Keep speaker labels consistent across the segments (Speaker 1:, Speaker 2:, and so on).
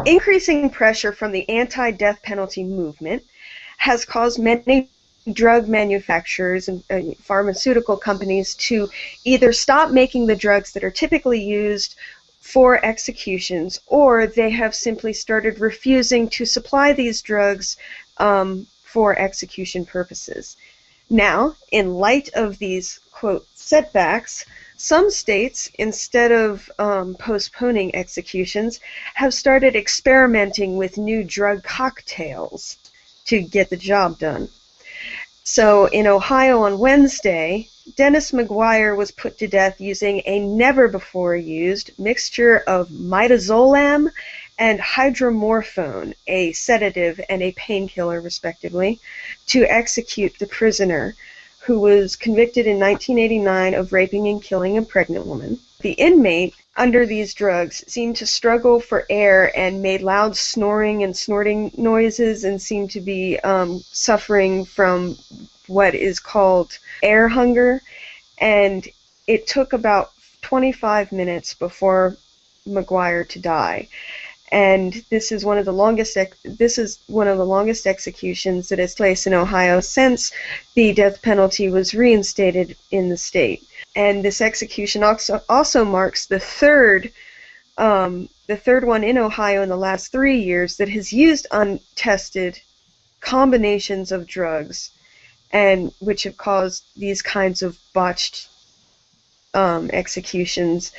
Speaker 1: Increasing pressure from the anti-death penalty movement has caused many drug manufacturers and pharmaceutical companies to either stop making the drugs that are typically used for executions, or they have simply started refusing to supply these drugs for execution purposes. Now, in light of these, quote, setbacks, some states, instead of postponing executions, have started experimenting with new drug cocktails to get the job done. So in Ohio on Wednesday, Dennis McGuire was put to death using a never-before-used mixture of midazolam and hydromorphone, a sedative and a painkiller, respectively, to execute the prisoner, who was convicted in 1989 of raping and killing a pregnant woman. The inmate, under these drugs, seemed to struggle for air and made loud snoring and snorting noises and seemed to be suffering from what is called air hunger. And it took about 25 minutes before McGuire to die. And this is one of the longest executions that has taken place in Ohio since the death penalty was reinstated in the state. And this execution also marks the third one in Ohio in the last 3 years that has used untested combinations of drugs, and which have caused these kinds of botched executions,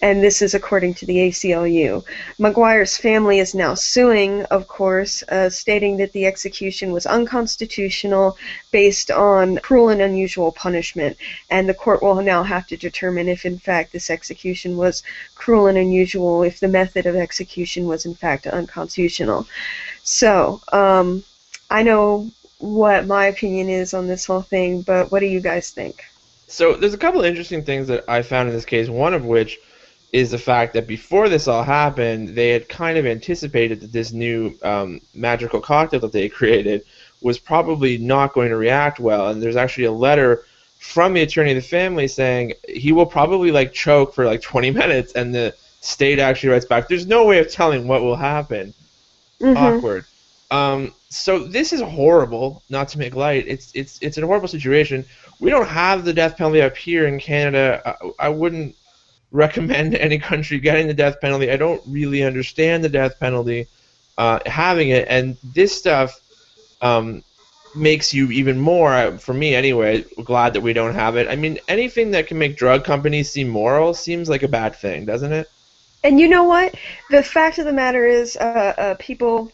Speaker 1: and this is according to the ACLU. McGuire's family is now suing, of course, stating that the execution was unconstitutional based on cruel and unusual punishment, and the court will now have to determine if in fact this execution was cruel and unusual, if the method of execution was in fact unconstitutional. So, I know what my opinion is on this whole thing, but what do you guys think?
Speaker 2: So there's a couple of interesting things that I found in this case, one of which is the fact that before this all happened, they had kind of anticipated that this new magical cocktail that they created was probably not going to react well, and there's actually a letter from the attorney of the family saying he will probably choke for 20 minutes, and the state actually writes back, there's no way of telling what will happen. Mm-hmm. Awkward. So this is horrible, not to make light. It's a horrible situation. We don't have the death penalty up here in Canada. I wouldn't recommend any country getting the death penalty. I don't really understand the death penalty, having it, and this stuff makes you even more, for me anyway, glad that we don't have it. I mean, anything that can make drug companies seem moral seems like a bad thing, doesn't it?
Speaker 1: And you know what? The fact of the matter is, people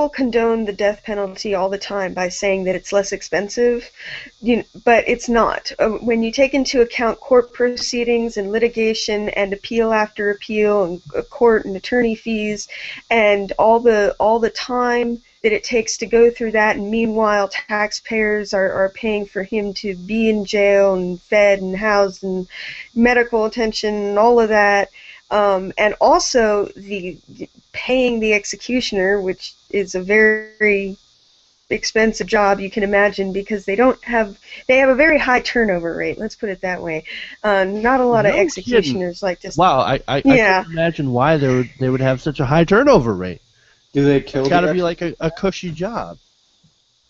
Speaker 1: condone the death penalty all the time by saying that it's less expensive, but it's not. When you take into account court proceedings and litigation and appeal after appeal and court and attorney fees and all the time that it takes to go through that, and meanwhile taxpayers are paying for him to be in jail and fed and housed and medical attention and all of that, and also the paying the executioner, which is a very expensive job, you can imagine, because they have a very high turnover rate, let's put it that way. Not a lot of executioners like this.
Speaker 3: Wow, I can't imagine why they would have such a high turnover rate.
Speaker 4: Do they kill? It's
Speaker 3: got to be like a cushy job.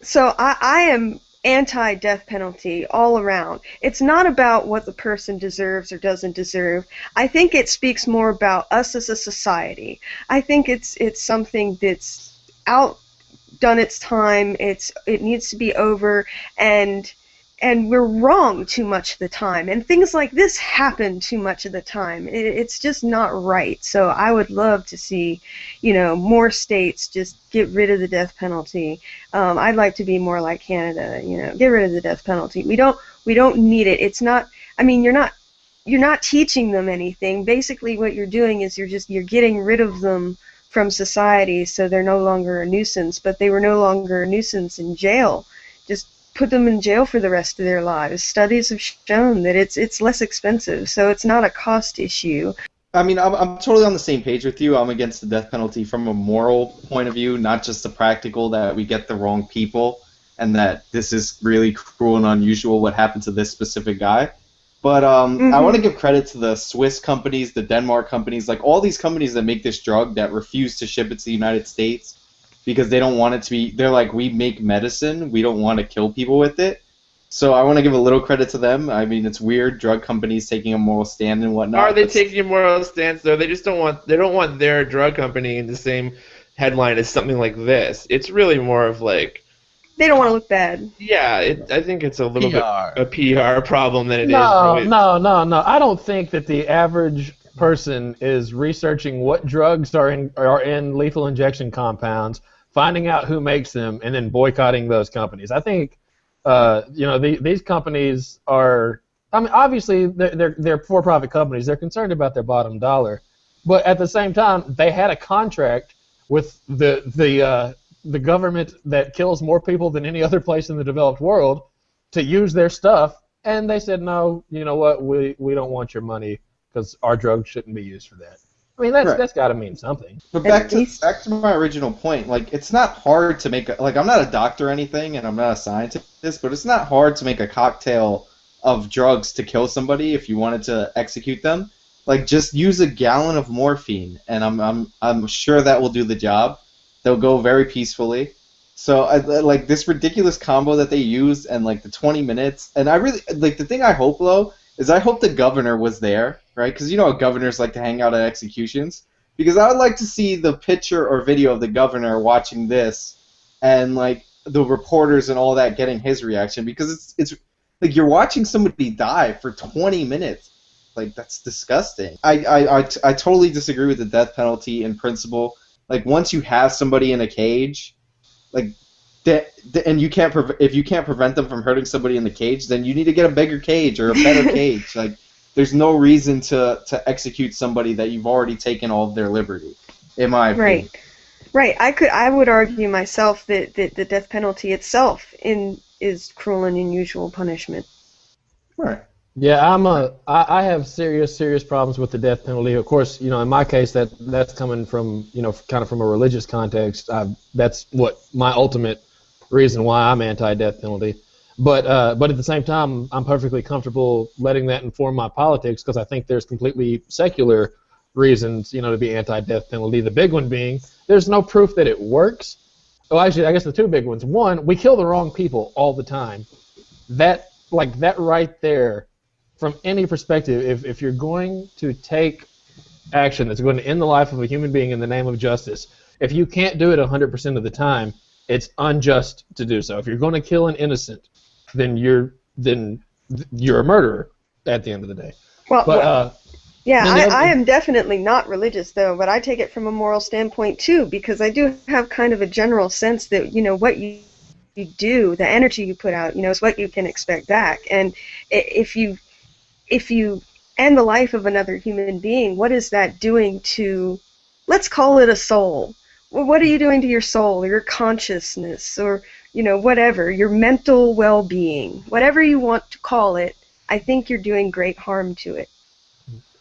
Speaker 1: So I am anti-death penalty all around. It's not about what the person deserves or doesn't deserve. I think it speaks more about us as a society. I think it's something that's outdone its time. It needs to be over, and we're wrong too much of the time. And things like this happen too much of the time. It's just not right. So I would love to see, more states just get rid of the death penalty. I'd like to be more like Canada. Get rid of the death penalty. We don't need it. It's not. I mean, you're not teaching them anything. Basically, what you're doing is you're getting rid of them from society, so they're no longer a nuisance. But they were no longer a nuisance in jail. Just put them in jail for the rest of their lives. Studies have shown that it's less expensive, so it's not a cost issue.
Speaker 4: I mean, I'm totally on the same page with you. I'm against the death penalty from a moral point of view, not just the practical, that we get the wrong people and that this is really cruel and unusual what happened to this specific guy. But I want to give credit to the Swiss companies, the Denmark companies, like all these companies that make this drug that refuse to ship it to the United States because they don't want it to be. They're like, we make medicine, we don't want to kill people with it. So I want to give a little credit to them. I mean, it's weird, drug companies taking a moral stand and whatnot.
Speaker 2: Are they taking a moral stance though? They just don't want their drug company in the same headline as something like this. It's really more of like
Speaker 1: they don't want to look bad.
Speaker 2: Yeah, I think it's a little
Speaker 3: PR.
Speaker 2: bit a PR problem than it is.
Speaker 5: No. I don't think that the average person is researching what drugs are in lethal injection compounds, finding out who makes them, and then boycotting those companies. I think these companies are. I mean, obviously they're for-profit companies. They're concerned about their bottom dollar, but at the same time, they had a contract with the government that kills more people than any other place in the developed world to use their stuff, and they said, no, you know what, we don't want your money because our drugs shouldn't be used for that. I mean, that's got to mean something.
Speaker 4: But back to my original point, like, it's not hard to make like, I'm not a doctor or anything, and I'm not a scientist, but it's not hard to make a cocktail of drugs to kill somebody if you wanted to execute them. Like, just use a gallon of morphine, and I'm sure that will do the job. They'll go very peacefully. So, like, this ridiculous combo that they used and, like, the 20 minutes. And I really, like, the thing I hope, though, is I hope the governor was there, right? Because, you know, governors like to hang out at executions. Because I would like to see the picture or video of the governor watching this and, like, the reporters and all that getting his reaction. Because it's like, you're watching somebody die for 20 minutes. Like, that's disgusting. I totally disagree with the death penalty in principle. Like, once you have somebody in a cage, like, and if you can't prevent them from hurting somebody in the cage, then you need to get a bigger cage or a better cage. Like, there's no reason to execute somebody that you've already taken all of their liberty, in my opinion.
Speaker 1: Right. I would argue myself that the death penalty itself is cruel and unusual punishment.
Speaker 4: Right.
Speaker 5: Yeah, I have serious problems with the death penalty. Of course, in my case, that's coming from, kind of from a religious context. That's what my ultimate reason why I'm anti-death penalty. But at the same time, I'm perfectly comfortable letting that inform my politics because I think there's completely secular reasons, to be anti-death penalty. The big one being there's no proof that it works. Well, actually, I guess the two big ones. One, we kill the wrong people all the time. That right there. From any perspective, if you're going to take action that's going to end the life of a human being in the name of justice, if you can't do it 100% of the time, it's unjust to do so. If you're going to kill an innocent, then you're a murderer at the end of the day.
Speaker 1: I am definitely not religious, though, but I take it from a moral standpoint, too, because I do have kind of a general sense that, what you do, the energy you put out, is what you can expect back. And if you end the life of another human being, what is that doing to, let's call it a soul? Well, what are you doing to your soul or your consciousness or, whatever, your mental well-being, whatever you want to call it? I think you're doing great harm to it.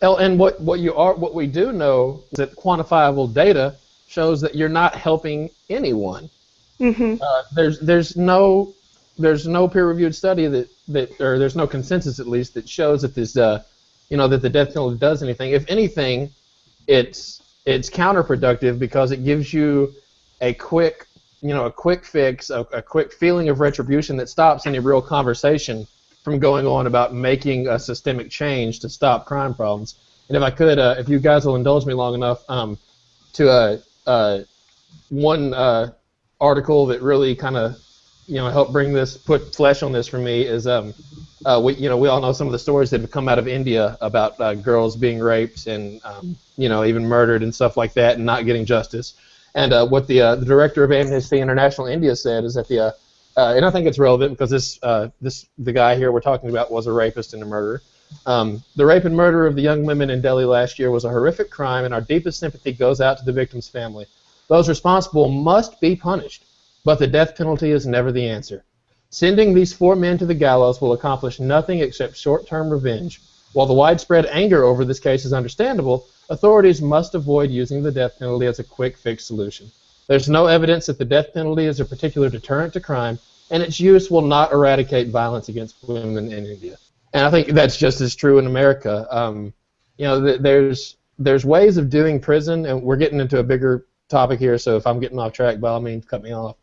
Speaker 5: And what we do know is that quantifiable data shows that you're not helping anyone.
Speaker 1: Mm-hmm.
Speaker 5: There's no peer-reviewed study or there's no consensus at least that shows that this that the death penalty does anything. If anything, it's counterproductive because it gives you a quick fix, a quick feeling of retribution that stops any real conversation from going on about making a systemic change to stop crime problems. And if I could, if you guys will indulge me long enough, to one article that really kind of helped put flesh on this for me is we all know some of the stories that have come out of India about girls being raped and even murdered and stuff like that and not getting justice. And what the director of Amnesty International India said is that and I think it's relevant because the guy here we're talking about was a rapist and a murderer. The rape and murder of the young women in Delhi last year was a horrific crime, and our deepest sympathy goes out to the victim's family. Those responsible must be punished, but the death penalty is never the answer. Sending these 4 men to the gallows will accomplish nothing except short-term revenge. While the widespread anger over this case is understandable, authorities must avoid using the death penalty as a quick-fix solution. There's no evidence that the death penalty is a particular deterrent to crime, and its use will not eradicate violence against women in India. And I think that's just as true in America. You know, there's ways of doing prison, and we're getting into a bigger topic here, so if I'm getting off track, by all means, cut me off.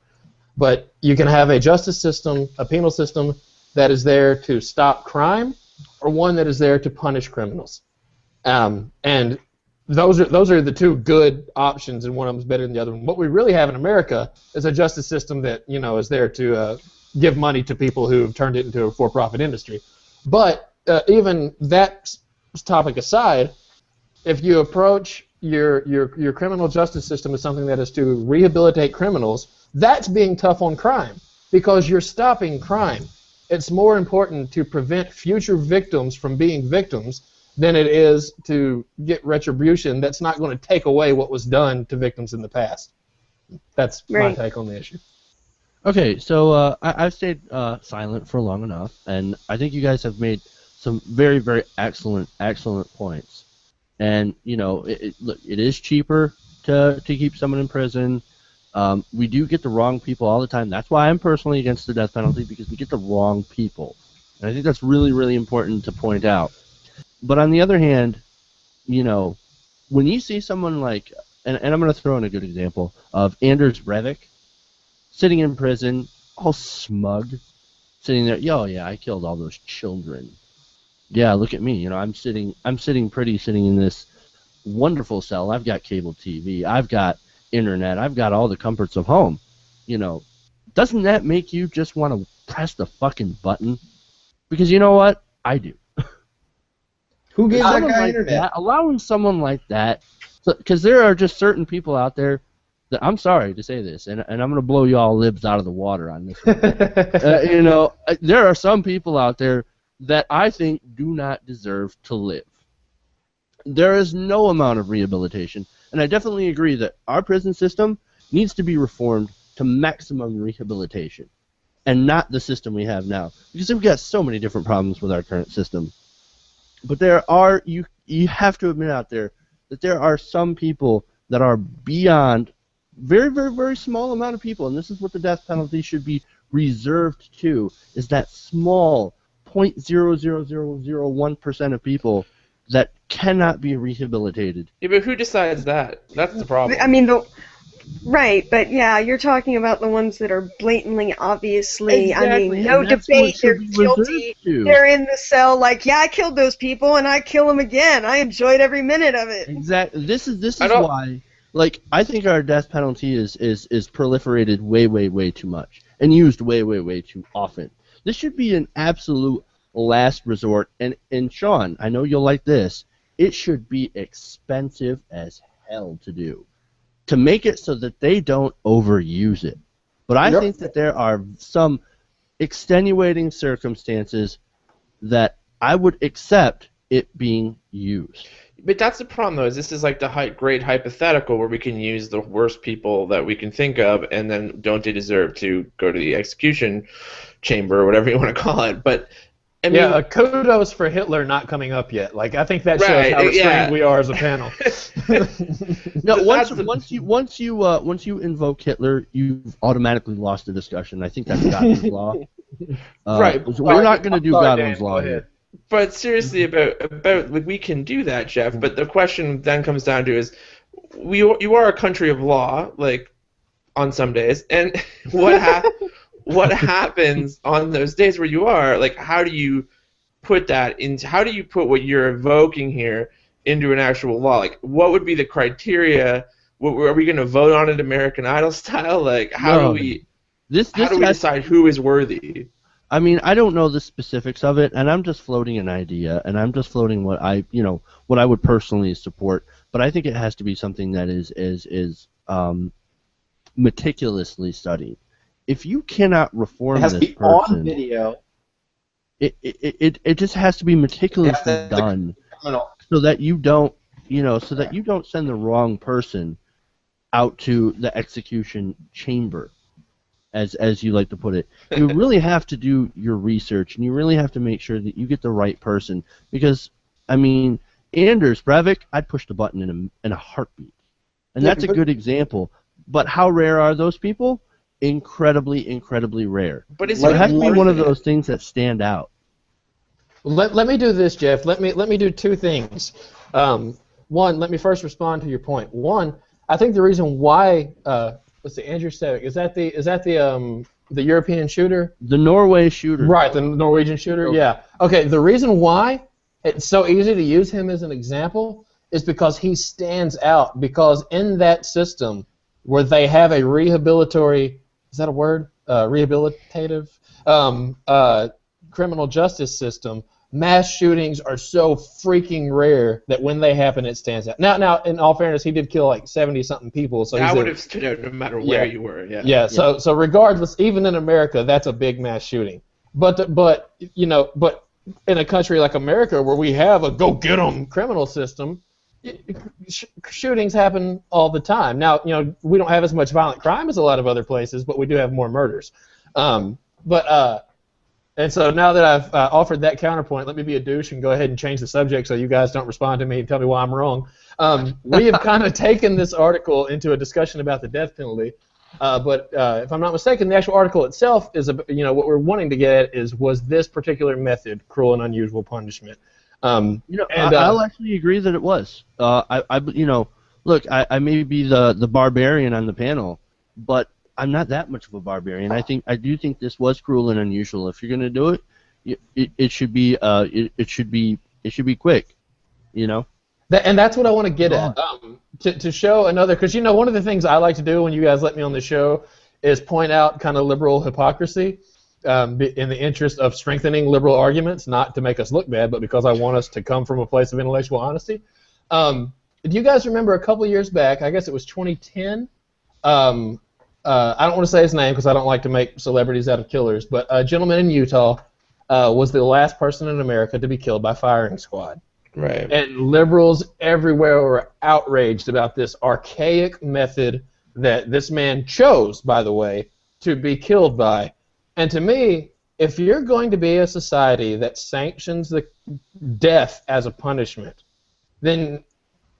Speaker 5: But you can have a justice system, a penal system, that is there to stop crime, or one that is there to punish criminals. And those are the two good options, and one of them is better than the other one. What we really have in America is a justice system that, you know, is there to give money to people who have turned it into a for-profit industry. But even that topic aside, if you approach your criminal justice system as something that is to rehabilitate criminals, that's being tough on crime because you're stopping crime. It's more important to prevent future victims from being victims than it is to get retribution that's not going to take away what was done to victims in the past. That's my take on the issue.
Speaker 3: Okay, so I've stayed silent for long enough, and I think you guys have made some very, very excellent points. And, you know, look, it is cheaper to keep someone in prison. We do get the wrong people all the time. That's why I'm personally against the death penalty, because we get the wrong people. And I think that's really, really important to point out. But on the other hand, you know, when you see someone like, and I'm going to throw in a good example of Anders Breivik sitting in prison, all smug, sitting there, yeah, I killed all those children. Yeah, look at me, you know, I'm sitting pretty, sitting in this wonderful cell. I've got cable TV, I've got internet, I've got all the comforts of home. You know, doesn't that make you just want to press the fucking button? Because you know what? I do.
Speaker 4: Who gives that guy
Speaker 3: like
Speaker 4: internet?
Speaker 3: that, allowing someone like that, because there are just certain people out there that, I'm sorry to say this, and I'm going to blow y'all libs out of the water on this one. You know, there are some people out there that I think do not deserve to live. There is no amount of rehabilitation, and I definitely agree that our prison system needs to be reformed to maximum rehabilitation, and not the system we have now, because we've got so many different problems with our current system. But there are, you have to admit out there that there are some people that are beyond, very, very, very small amount of people, and this is what the death penalty should be reserved to, is that small 0.00001% of people that cannot be rehabilitated.
Speaker 2: Yeah, but who decides that? That's the problem.
Speaker 1: I mean, right, but yeah, you're talking about the ones that are blatantly, obviously,
Speaker 3: Exactly,
Speaker 1: I mean, no debate, they're guilty, they're in the cell like, yeah, I killed those people, and I kill them again. I enjoyed every minute of it.
Speaker 3: Exactly. This is why, like, I think our death penalty is proliferated way, way, way too much, and used way, way, way too often. This should be an absolute last resort, and Sean, I know you'll like this, it should be expensive as hell to do, to make it so that they don't overuse it. But I think that there are some extenuating circumstances that I would accept it being used.
Speaker 2: But that's the problem, though, is this is like the great hypothetical where we can use the worst people that we can think of, and then don't they deserve to go to the execution chamber or whatever you want to call it. But I mean,
Speaker 5: yeah, kudos for Hitler not coming up yet. Like, I think that shows how restrained we are as a panel.
Speaker 3: No, once you invoke Hitler, you've automatically lost the discussion. I think that's Godwin's law.
Speaker 2: Right.
Speaker 3: We're not going to do Godwin's law here.
Speaker 2: But seriously, about like, we can do that, Jeff. But the question then comes down to is, you are a country of law, like on some days, and what happens on those days where you are? Like, how do you put that into? How do you put what you're evoking here into an actual law? Like, what would be the criteria? Are we going to vote on it American Idol style? Like, how do we decide who is worthy?
Speaker 3: I mean, I don't know the specifics of it, and I'm just floating an idea, and I'm just floating what I would personally support. But I think it has to be something that is meticulously studied. If you cannot reform this person,
Speaker 4: on video.
Speaker 3: It just has to be meticulously done, so that you don't send the wrong person out to the execution chamber. As you like to put it, you really have to do your research, and you really have to make sure that you get the right person. Because, I mean, Anders Breivik, I'd push the button in a heartbeat, and that's a good example. But how rare are those people? Incredibly, incredibly rare.
Speaker 2: But it
Speaker 3: has to be one of those things that stand out.
Speaker 5: Let me do this, Jeff. Let me do two things. One, let me first respond to your point. One, I think the reason why let's see, Andrew Sevik, is that the European shooter?
Speaker 3: The Norway shooter.
Speaker 5: Right, the Norwegian shooter.
Speaker 3: Okay.
Speaker 5: Yeah. Okay. The reason why it's so easy to use him as an example is because he stands out. Because in that system where they have a rehabilitative, is that a word? Rehabilitative criminal justice system, mass shootings are so freaking rare that when they happen, it stands out. Now, in all fairness, he did kill like 70-something people. So
Speaker 2: that would have stood out no matter where you were. Yeah.
Speaker 5: Yeah. So regardless, even in America, that's a big mass shooting. But in a country like America where we have a go get 'em criminal system, shootings happen all the time. Now, we don't have as much violent crime as a lot of other places, but we do have more murders. And so now that I've offered that counterpoint, let me be a douche and go ahead and change the subject so you guys don't respond to me and tell me why I'm wrong. We have kind of taken this article into a discussion about the death penalty, but if I'm not mistaken, the actual article itself is, what we're wanting to get at is, was this particular method cruel and unusual punishment?
Speaker 3: I'll actually agree that it was. Look, I may be the barbarian on the panel, but I'm not that much of a barbarian. I do think this was cruel and unusual. If you're going to do it, it should be quick,
Speaker 5: And that's what I want to get at. To show another, because one of the things I like to do when you guys let me on the show is point out kind of liberal hypocrisy in the interest of strengthening liberal arguments, not to make us look bad, but because I want us to come from a place of intellectual honesty. Do you guys remember a couple years back, I guess it was 2010, I don't want to say his name because I don't like to make celebrities out of killers, but a gentleman in Utah was the last person in America to be killed by firing squad.
Speaker 2: Right.
Speaker 5: And liberals everywhere were outraged about this archaic method that this man chose, by the way, to be killed by. And to me, if you're going to be a society that sanctions the death as a punishment, then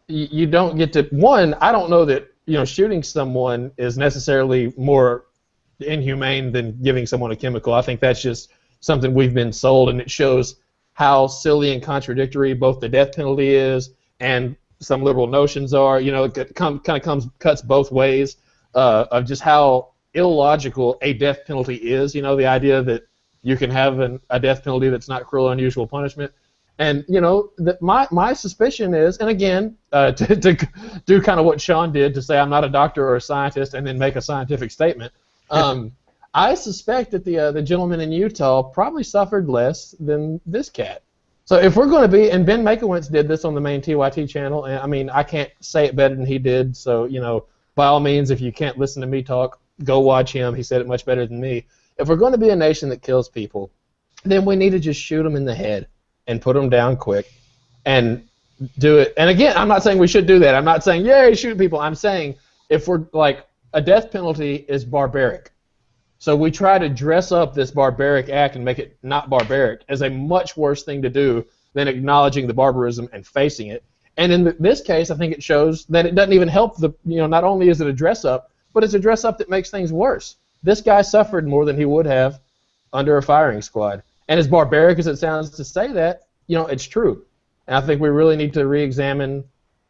Speaker 5: you don't get to, one, I don't know that shooting someone is necessarily more inhumane than giving someone a chemical. I think that's just something we've been sold, and it shows how silly and contradictory both the death penalty is and some liberal notions are. It cuts both ways of just how illogical a death penalty is. The idea that you can have a death penalty that's not cruel or unusual punishment. And my suspicion is, and again, to do kind of what Sean did, to say I'm not a doctor or a scientist and then make a scientific statement, I suspect that the gentleman in Utah probably suffered less than this cat. So if we're going to be, and Ben Makowitz did this on the main TYT channel, and I mean, I can't say it better than he did, so, by all means, if you can't listen to me talk, go watch him. He said it much better than me. If we're going to be a nation that kills people, then we need to just shoot them in the head and put them down quick and do it. And again, I'm not saying we should do that. I'm not saying, yay, shoot people. I'm saying if we're like, a death penalty is barbaric. So we try to dress up this barbaric act and make it not barbaric as a much worse thing to do than acknowledging the barbarism and facing it. And in this case, I think it shows that it doesn't even help not only is it a dress up, but it's a dress up that makes things worse. This guy suffered more than he would have under a firing squad. And as barbaric as it sounds to say that, it's true. And I think we really need to re-examine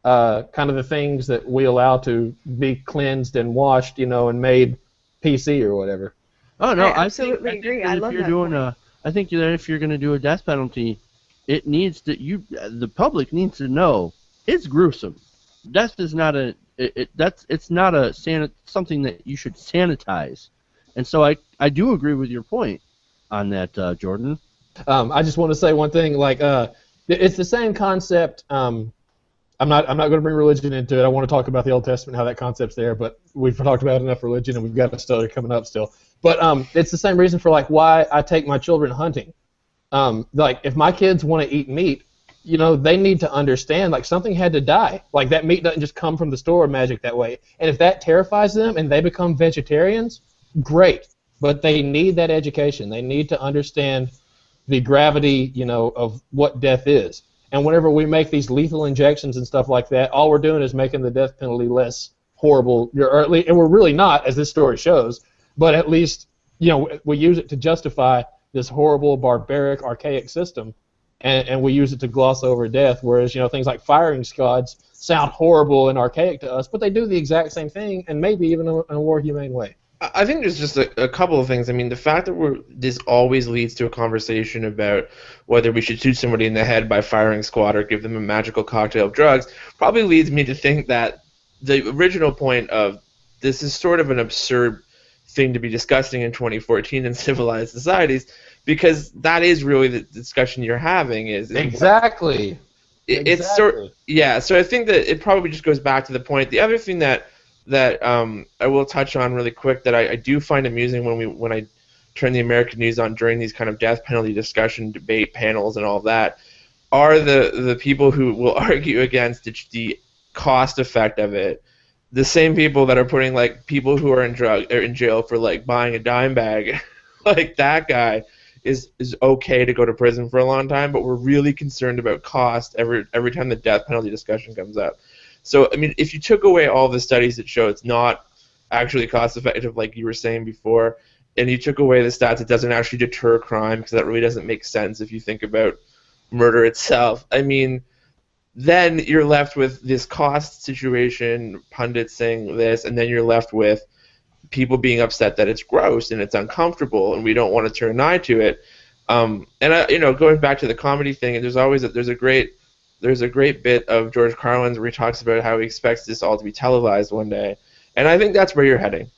Speaker 5: kind of the things that we allow to be cleansed and washed, and made PC or whatever.
Speaker 3: Oh no,
Speaker 1: I absolutely agree. I love that.
Speaker 3: I think that if you're going to do a death penalty, it needs to the public needs to know it's gruesome. Death is not something that you should sanitize. And so I do agree with your point on that, Jordan.
Speaker 5: I just want to say one thing. It's the same concept. I'm not going to bring religion into it. I want to talk about the Old Testament, how that concept's there. But we've talked about enough religion, and we've got a study coming up still. But it's the same reason for why I take my children hunting. If my kids want to eat meat, they need to understand something had to die. That meat doesn't just come from the store magic that way. And if that terrifies them and they become vegetarians, great. But they need that education. They need to understand the gravity, of what death is. And whenever we make these lethal injections and stuff like that, all we're doing is making the death penalty less horrible. And we're really not, as this story shows, but at least, we use it to justify this horrible, barbaric, archaic system. and we use it to gloss over death. Whereas things like firing squads sound horrible and archaic to us, but they do the exact same thing, and maybe even in a more humane way.
Speaker 2: I think there's just a couple of things. I mean, the fact that this always leads to a conversation about whether we should shoot somebody in the head by firing squad or give them a magical cocktail of drugs probably leads me to think that the original point of this is sort of an absurd thing to be discussing in 2014 in civilized societies, because that is really the discussion you're having.
Speaker 5: Exactly.
Speaker 2: It's so I think that it probably just goes back to the point. The other thing that I will touch on really quick that I do find amusing when I turn the American news on during these kind of death penalty discussion, debate panels and all that, are the people who will argue against the cost effect of it. The same people that are putting like people who are in jail for like buying a dime bag, like that guy is okay to go to prison for a long time, but we're really concerned about cost every time the death penalty discussion comes up. So, I mean, if you took away all the studies that show it's not actually cost-effective, like you were saying before, and you took away the stats, it doesn't actually deter crime, because that really doesn't make sense if you think about murder itself. I mean, then you're left with this cost situation, pundits saying this, and then you're left with people being upset that it's gross and it's uncomfortable, and we don't want to turn an eye to it. And going back to the comedy thing, there's a great bit of George Carlin's where he talks about how he expects this all to be televised one day. And I think that's where you're heading.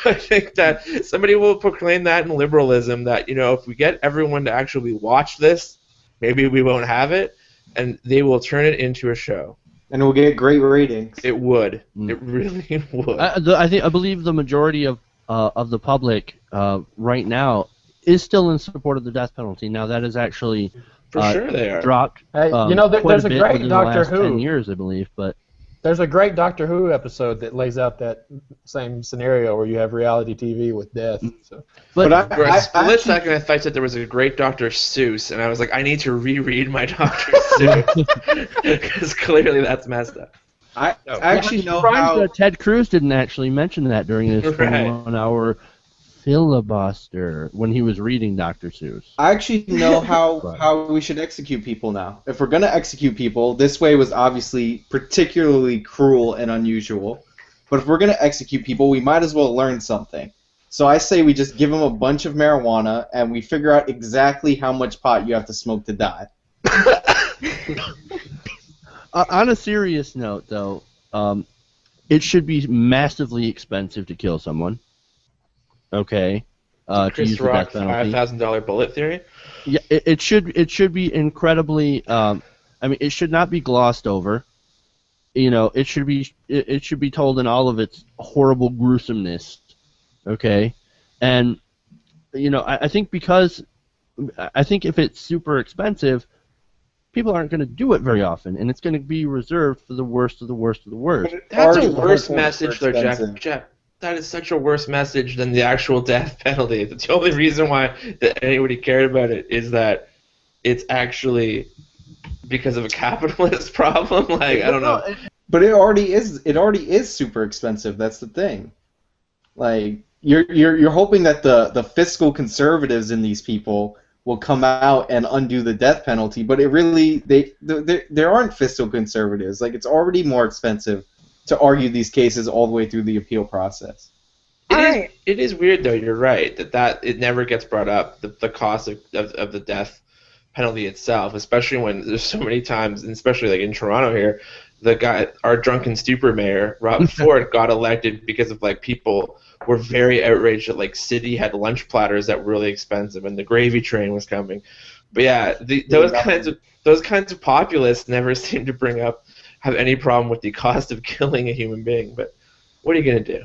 Speaker 2: I think that somebody will proclaim that in liberalism, that, if we get everyone to actually watch this, maybe we won't have it, and they will turn it into a show.
Speaker 4: And it will get great ratings.
Speaker 2: It would. It really would.
Speaker 3: I believe the majority of the public right now is still in support of the death penalty. Now that is actually
Speaker 2: For sure they are.
Speaker 3: dropped.
Speaker 5: Hey, there's a great Doctor Who.
Speaker 3: 10 years, I believe, but
Speaker 5: there's a great Doctor Who episode that lays out that same scenario where you have reality TV with death. So.
Speaker 2: For a split second, I thought that there was a great Dr. Seuss, and I was like, I need to reread my Dr. Seuss, because clearly that's messed up.
Speaker 4: I actually know
Speaker 3: how
Speaker 4: how
Speaker 3: Ted Cruz didn't actually mention that during his 21-hour filibuster when he was reading Dr. Seuss.
Speaker 4: I actually know how we should execute people now. If we're going to execute people, this way was obviously particularly cruel and unusual. But if we're going to execute people, we might as well learn something. So I say we just give them a bunch of marijuana and we figure out exactly how much pot you have to smoke to die.
Speaker 3: On a serious note, though, it should be massively expensive to kill someone. Okay. To
Speaker 2: Chris
Speaker 3: use
Speaker 2: Rock
Speaker 3: the death penalty.
Speaker 2: $5,000 bullet theory?
Speaker 3: Yeah, it should be incredibly. It should not be glossed over. It should be told in all of its horrible gruesomeness. Okay, and I think if it's super expensive, people aren't going to do it very often, and it's going to be reserved for the worst of the worst of the worst.
Speaker 2: That's a worse message, though, Jeff. That is such a worse message than the actual death penalty. The only reason why that anybody cared about it is that it's actually because of a capitalist problem. Like, I don't know.
Speaker 4: But it already is super expensive. That's the thing. Like, you're hoping that the fiscal conservatives in these people will come out and undo the death penalty, but it really there aren't fiscal conservatives. Like, it's already more expensive to argue these cases all the way through the appeal process.
Speaker 2: It is weird, though. You're right that it never gets brought up, the cost of the death penalty itself, especially when there's so many times, and especially like in Toronto here, our drunken stupor mayor Rob Ford got elected because of like people were very outraged that like City had lunch platters that were really expensive and the gravy train was coming. But yeah, those kinds of populists never seem to have any problem with the cost of killing a human being. But what are you gonna do?